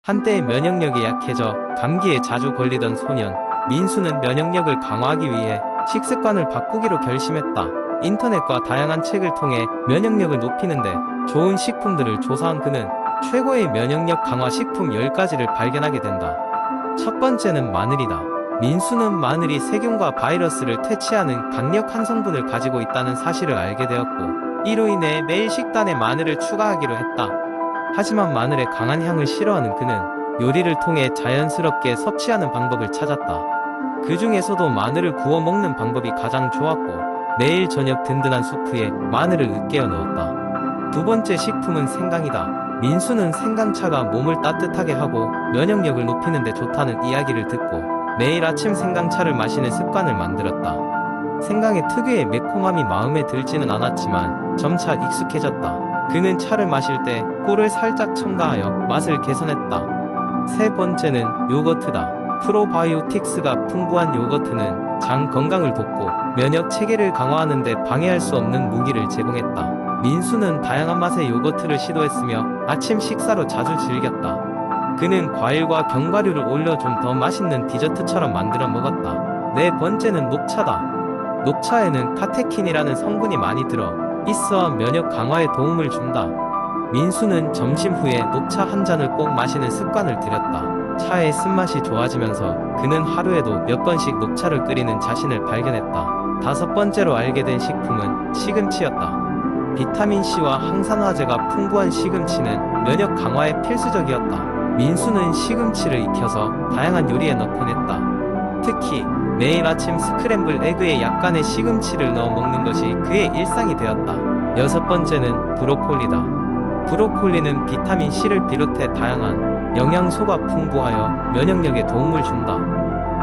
한때 면역력이 약해져 감기에 자주 걸리던 소년 민수는 면역력을 강화하기 위해 식습관을 바꾸기로 결심했다. 인터넷과 다양한 책을 통해 면역력을 높이는데 좋은 식품들을 조사한 그는 최고의 면역력 강화 식품 10가지를 발견하게 된다. 첫 번째는 마늘이다. 민수는 마늘이 세균과 바이러스를 퇴치하는 강력한 성분을 가지고 있다는 사실을 알게 되었고, 이로 인해 매일 식단에 마늘을 추가하기로 했다. 하지만 마늘의 강한 향을 싫어하는 그는 요리를 통해 자연스럽게 섭취하는 방법을 찾았다. 그 중에서도 마늘을 구워 먹는 방법이 가장 좋았고, 매일 저녁 든든한 수프에 마늘을 으깨어 넣었다. 두 번째 식품은 생강이다. 민수는 생강차가 몸을 따뜻하게 하고 면역력을 높이는 데 좋다는 이야기를 듣고 매일 아침 생강차를 마시는 습관을 만들었다. 생강의 특유의 매콤함이 마음에 들지는 않았지만 점차 익숙해졌다. 그는 차를 마실 때 꿀을 살짝 첨가하여 맛을 개선했다. 세 번째는 요거트다. 프로바이오틱스가 풍부한 요거트는 장 건강을 돕고 면역 체계를 강화하는 데 방해할 수 없는 무기를 제공했다. 민수는 다양한 맛의 요거트를 시도했으며 아침 식사로 자주 즐겼다. 그는 과일과 견과류를 올려 좀 더 맛있는 디저트처럼 만들어 먹었다. 네 번째는 녹차다. 녹차에는 카테킨이라는 성분이 많이 들어 있어 면역 강화에 도움을 준다. 민수는 점심 후에 녹차 한 잔을 꼭 마시는 습관을 들였다. 차의 쓴맛이 좋아지면서 그는 하루에도 몇 번씩 녹차를 끓이는 자신을 발견했다. 다섯 번째로 알게 된 식품은 시금치였다. 비타민C와 항산화제가 풍부한 시금치는 면역 강화에 필수적이었다. 민수는 시금치를 익혀서 다양한 요리에 넣곤 했다. 특히 매일 아침 스크램블 에그에 약간의 시금치를 넣어 먹는 것이 그의 일상이 되었다. 여섯 번째는 브로콜리다. 브로콜리는 비타민C를 비롯해 다양한 영양소가 풍부하여 면역력에 도움을 준다.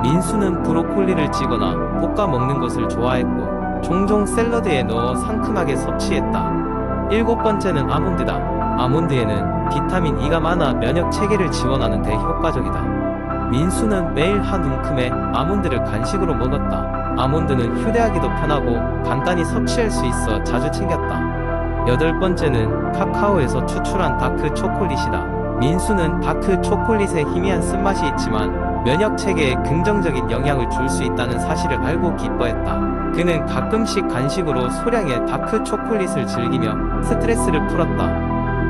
민수는 브로콜리를 찌거나 볶아 먹는 것을 좋아했고 종종 샐러드에 넣어 상큼하게 섭취했다. 일곱 번째는 아몬드다. 아몬드에는 비타민 E가 많아 면역 체계를 지원하는 데 효과적이다. 민수는 매일 한 움큼의 아몬드를 간식으로 먹었다. 아몬드는 휴대하기도 편하고 간단히 섭취할 수 있어 자주 챙겼다. 여덟 번째는 카카오에서 추출한 다크 초콜릿이다. 민수는 다크 초콜릿에 희미한 쓴맛이 있지만 면역 체계에 긍정적인 영향을 줄 수 있다는 사실을 알고 기뻐했다. 그는 가끔씩 간식으로 소량의 다크 초콜릿을 즐기며 스트레스를 풀었다.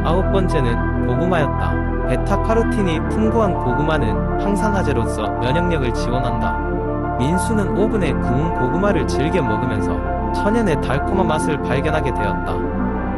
아홉 번째는 고구마였다. 베타카로틴이 풍부한 고구마는 항산화제로서 면역력을 지원한다. 민수는 오븐에 구운 고구마를 즐겨 먹으면서 천연의 달콤한 맛을 발견하게 되었다.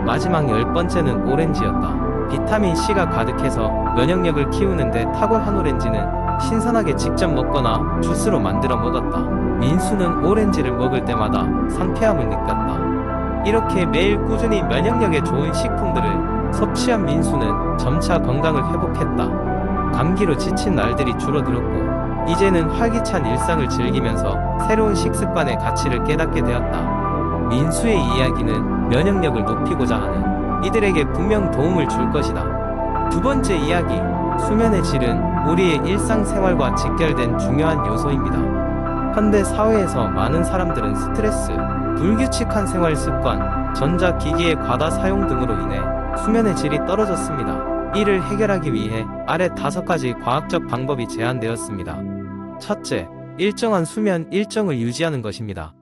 마지막 열 번째는 오렌지였다. 비타민C가 가득해서 면역력을 키우는데 탁월한 오렌지는 신선하게 직접 먹거나 주스로 만들어 먹었다. 민수는 오렌지를 먹을 때마다 상쾌함을 느꼈다. 이렇게 매일 꾸준히 면역력에 좋은 식품들을 섭취한 민수는 점차 건강을 회복했다. 감기로 지친 날들이 줄어들었고 이제는 활기찬 일상을 즐기면서 새로운 식습관의 가치를 깨닫게 되었다. 민수의 이야기는 면역력을 높이고자 하는 이들에게 분명 도움을 줄 것이다. 두 번째 이야기, 수면의 질은 우리의 일상생활과 직결된 중요한 요소입니다. 현대 사회에서 많은 사람들은 스트레스, 불규칙한 생활 습관, 전자기기의 과다 사용 등으로 인해 수면의 질이 떨어졌습니다. 이를 해결하기 위해 아래 5가지 과학적 방법이 제안되었습니다. 첫째, 일정한 수면 일정을 유지하는 것입니다.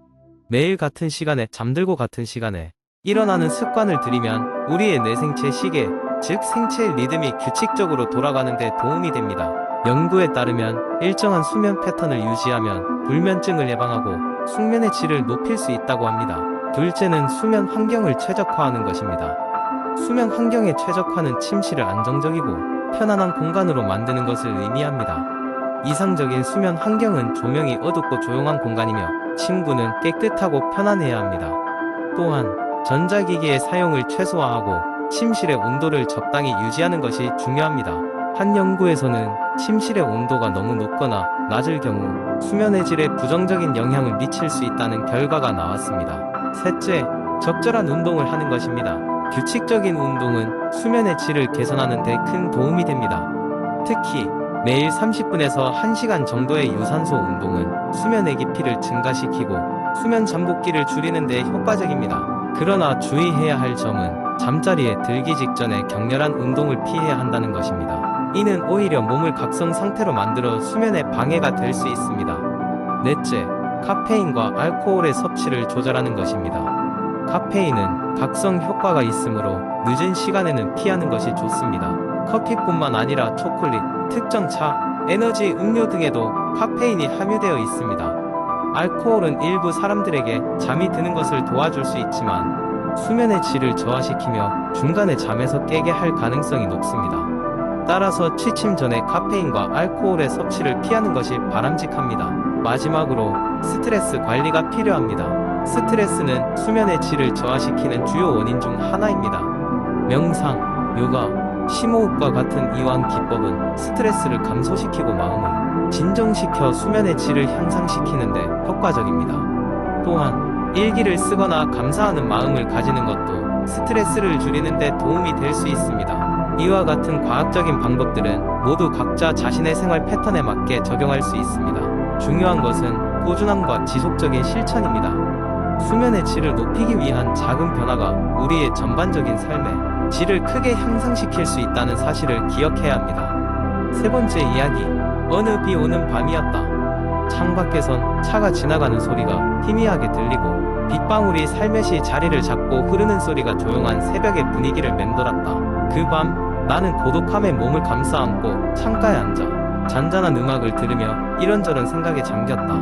매일 같은 시간에 잠들고 같은 시간에 일어나는 습관을 들이면 우리의 뇌생체 시계, 즉 생체의 리듬이 규칙적으로 돌아가는 데 도움이 됩니다. 연구에 따르면 일정한 수면 패턴을 유지하면 불면증을 예방하고 숙면의 질을 높일 수 있다고 합니다. 둘째는 수면 환경을 최적화하는 것입니다. 수면 환경의 최적화는 침실을 안정적이고 편안한 공간으로 만드는 것을 의미합니다. 이상적인 수면 환경은 조명이 어둡고 조용한 공간이며 침구는 깨끗하고 편안해야 합니다. 또한 전자기기의 사용을 최소화하고 침실의 온도를 적당히 유지하는 것이 중요합니다. 한 연구에서는 침실의 온도가 너무 높거나 낮을 경우 수면의 질에 부정적인 영향을 미칠 수 있다는 결과가 나왔습니다. 셋째, 적절한 운동을 하는 것입니다. 규칙적인 운동은 수면의 질을 개선하는 데 큰 도움이 됩니다. 특히 매일 30분에서 1시간 정도의 유산소 운동은 수면의 깊이를 증가시키고 수면 잠복기를 줄이는 데 효과적입니다. 그러나 주의해야 할 점은 잠자리에 들기 직전에 격렬한 운동을 피해야 한다는 것입니다. 이는 오히려 몸을 각성 상태로 만들어 수면에 방해가 될 수 있습니다. 넷째, 카페인과 알코올의 섭취를 조절하는 것입니다. 카페인은 각성 효과가 있으므로 늦은 시간에는 피하는 것이 좋습니다. 커피뿐만 아니라 초콜릿, 특정 차, 에너지 음료 등에도 카페인이 함유되어 있습니다. 알코올은 일부 사람들에게 잠이 드는 것을 도와줄 수 있지만 수면의 질을 저하시키며 중간에 잠에서 깨게 할 가능성이 높습니다. 따라서 취침 전에 카페인과 알코올의 섭취를 피하는 것이 바람직합니다. 마지막으로 스트레스 관리가 필요합니다. 스트레스는 수면의 질을 저하시키는 주요 원인 중 하나입니다. 명상, 요가, 심호흡과 같은 이러한 기법은 스트레스를 감소시키고 마음을 진정시켜 수면의 질을 향상시키는데 효과적입니다. 또한 일기를 쓰거나 감사하는 마음을 가지는 것도 스트레스를 줄이는 데 도움이 될 수 있습니다. 이와 같은 과학적인 방법들은 모두 각자 자신의 생활 패턴에 맞게 적용할 수 있습니다. 중요한 것은 꾸준함과 지속적인 실천입니다. 수면의 질을 높이기 위한 작은 변화가 우리의 전반적인 삶의 질을 크게 향상시킬 수 있다는 사실을 기억해야 합니다. 세 번째 이야기, 어느 비 오는 밤이었다. 창밖에선 차가 지나가는 소리가 희미하게 들리고 빗방울이 살며시 자리를 잡고 흐르는 소리가 조용한 새벽의 분위기를 맴돌았다. 그 밤 나는 고독함에 몸을 감싸 안고 창가에 앉아 잔잔한 음악을 들으며 이런저런 생각에 잠겼다.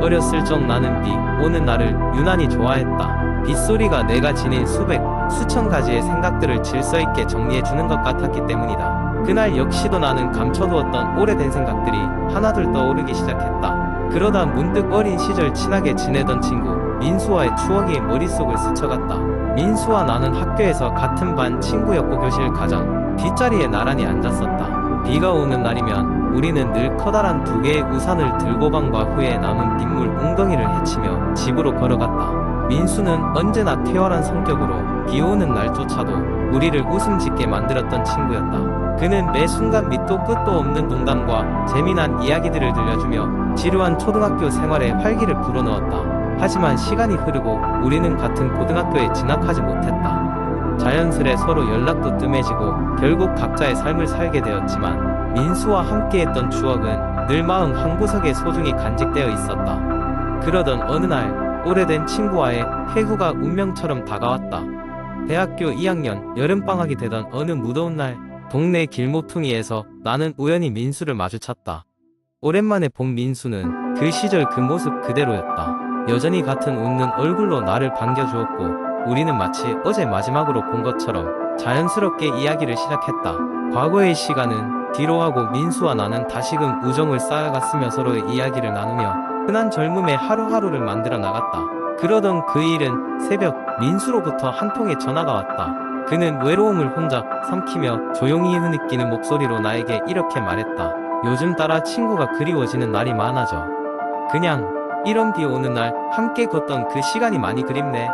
어렸을 적 나는 비 오는 날을 유난히 좋아했다. 빗소리가 내가 지닌 수백, 수천 가지의 생각들을 질서있게 정리해주는 것 같았기 때문이다. 그날 역시도 나는 감춰두었던 오래된 생각들이 하나둘 떠오르기 시작했다. 그러다 문득 어린 시절 친하게 지내던 친구 민수와의 추억이 머릿속을 스쳐갔다. 민수와 나는 학교에서 같은 반 친구였고 교실 가장 뒷자리에 나란히 앉았었다. 비가 오는 날이면 우리는 늘 커다란 두 개의 우산을 들고 방과 후에 남은 빗물 웅덩이를 헤치며 집으로 걸어갔다. 민수는 언제나 쾌활한 성격으로 비 오는 날조차도 우리를 웃음 짓게 만들었던 친구였다. 그는 매 순간 밑도 끝도 없는 농담과 재미난 이야기들을 들려주며 지루한 초등학교 생활에 활기를 불어넣었다. 하지만 시간이 흐르고 우리는 같은 고등학교에 진학하지 못했다. 자연스레 서로 연락도 뜸해지고 결국 각자의 삶을 살게 되었지만 민수와 함께했던 추억은 늘 마음 한구석에 소중히 간직되어 있었다. 그러던 어느 날 오래된 친구와의 회고가 운명처럼 다가왔다. 대학교 2학년 여름방학이 되던 어느 무더운 날 동네 길모퉁이에서 나는 우연히 민수를 마주쳤다. 오랜만에 본 민수는 그 시절 그 모습 그대로였다. 여전히 같은 웃는 얼굴로 나를 반겨주었고 우리는 마치 어제 마지막으로 본 것처럼 자연스럽게 이야기를 시작했다. 과거의 시간은 뒤로 하고 민수와 나는 다시금 우정을 쌓아갔으며 서로의 이야기를 나누며 흔한 젊음의 하루하루를 만들어 나갔다. 그러던 그 일은 새벽 민수로부터 한 통의 전화가 왔다. 그는 외로움을 혼자 삼키며 조용히 흐느끼는 목소리로 나에게 이렇게 말했다. 요즘 따라 친구가 그리워지는 날이 많아져. 그냥 이런 비 오는 날 함께 걷던 그 시간이 많이 그립네.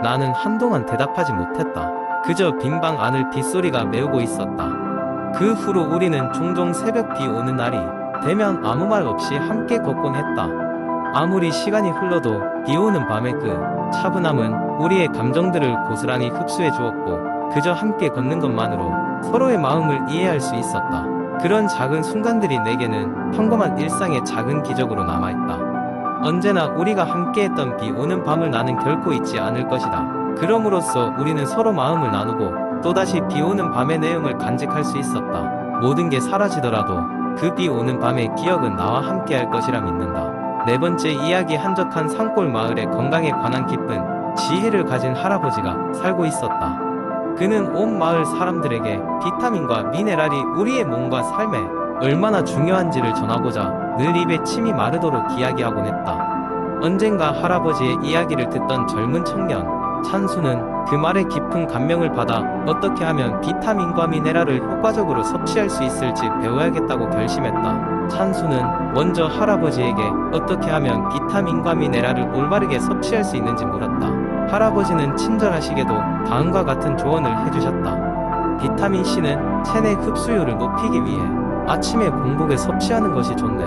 나는 한동안 대답하지 못했다. 그저 빈방 안을 빗소리가 메우고 있었다. 그 후로 우리는 종종 새벽 비 오는 날이 되면 아무 말 없이 함께 걷곤 했다. 아무리 시간이 흘러도 비 오는 밤의 그 차분함은 우리의 감정들을 고스란히 흡수해 주었고 그저 함께 걷는 것만으로 서로의 마음을 이해할 수 있었다. 그런 작은 순간들이 내게는 평범한 일상의 작은 기적으로 남아있다. 언제나 우리가 함께했던 비 오는 밤을 나는 결코 잊지 않을 것이다. 그럼으로써 우리는 서로 마음을 나누고 또다시 비 오는 밤의 내용을 간직할 수 있었다. 모든 게 사라지더라도 그 비 오는 밤의 기억은 나와 함께할 것이라 믿는다. 네 번째 이야기, 한적한 산골 마을에 건강에 관한 깊은 지혜를 가진 할아버지가 살고 있었다. 그는 온 마을 사람들에게 비타민과 미네랄이 우리의 몸과 삶에 얼마나 중요한지를 전하고자 늘 입에 침이 마르도록 이야기하곤 했다. 언젠가 할아버지의 이야기를 듣던 젊은 청년 찬수는 그 말에 깊은 감명을 받아 어떻게 하면 비타민과 미네랄을 효과적으로 섭취할 수 있을지 배워야겠다고 결심했다. 찬수는 먼저 할아버지에게 어떻게 하면 비타민과 미네랄을 올바르게 섭취할 수 있는지 물었다. 할아버지는 친절하시게도 다음과 같은 조언을 해주셨다. 비타민C는 체내 흡수율을 높이기 위해 아침에 공복에 섭취하는 것이 좋네.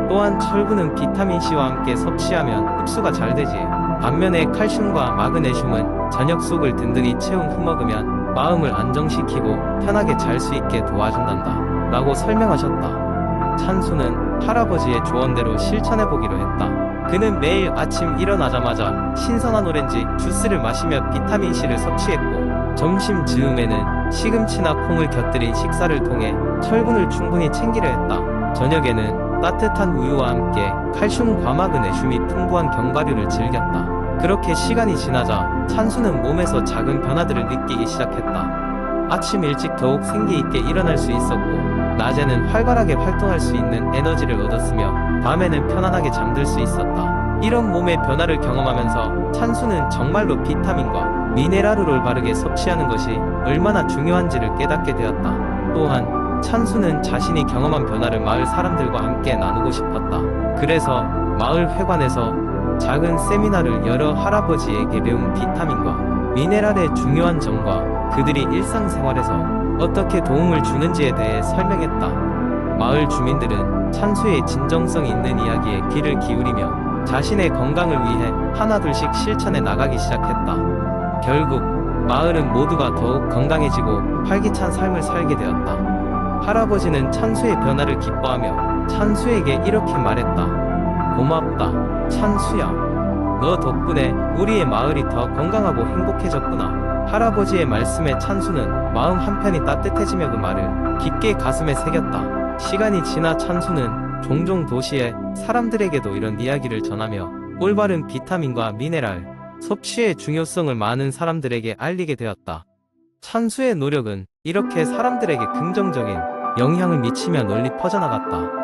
또한 철분은 비타민C와 함께 섭취하면 흡수가 잘 되지. 반면에 칼슘과 마그네슘은 저녁 속을 든든히 채운 후 먹으면 마음을 안정시키고 편하게 잘 수 있게 도와준단다. 라고 설명하셨다. 찬수는 할아버지의 조언대로 실천해보기로 했다. 그는 매일 아침 일어나자마자 신선한 오렌지 주스를 마시며 비타민C를 섭취했고, 점심 즈음에는 시금치나 콩을 곁들인 식사를 통해 철분을 충분히 챙기려 했다. 저녁에는 따뜻한 우유와 함께 칼슘과 마그네슘이 풍부한 견과류를 즐겼다. 그렇게 시간이 지나자 찬수는 몸에서 작은 변화들을 느끼기 시작했다. 아침 일찍 더욱 생기 있게 일어날 수 있었고, 낮에는 활발하게 활동할 수 있는 에너지를 얻었으며, 밤에는 편안하게 잠들 수 있었다. 이런 몸의 변화를 경험하면서 찬수는 정말로 비타민과 미네랄을 바르게 섭취하는 것이 얼마나 중요한지를 깨닫게 되었다. 또한 찬수는 자신이 경험한 변화를 마을 사람들과 함께 나누고 싶었다. 그래서 마을 회관에서 작은 세미나를 열어 할아버지에게 배운 비타민과 미네랄의 중요한 점과 그들이 일상생활에서 어떻게 도움을 주는지에 대해 설명했다. 마을 주민들은 찬수의 진정성 있는 이야기에 귀를 기울이며 자신의 건강을 위해 하나둘씩 실천해 나가기 시작했다. 결국 마을은 모두가 더욱 건강해지고 활기찬 삶을 살게 되었다. 할아버지는 찬수의 변화를 기뻐하며 찬수에게 이렇게 말했다. 고맙다, 찬수야. 너 덕분에 우리의 마을이 더 건강하고 행복해졌구나. 할아버지의 말씀에 찬수는 마음 한편이 따뜻해지며 그 말을 깊게 가슴에 새겼다. 시간이 지나 찬수는 종종 도시의 사람들에게도 이런 이야기를 전하며 올바른 비타민과 미네랄 섭취의 중요성을 많은 사람들에게 알리게 되었다. 찬수의 노력은 이렇게 사람들에게 긍정적인 영향을 미치며 널리 퍼져나갔다.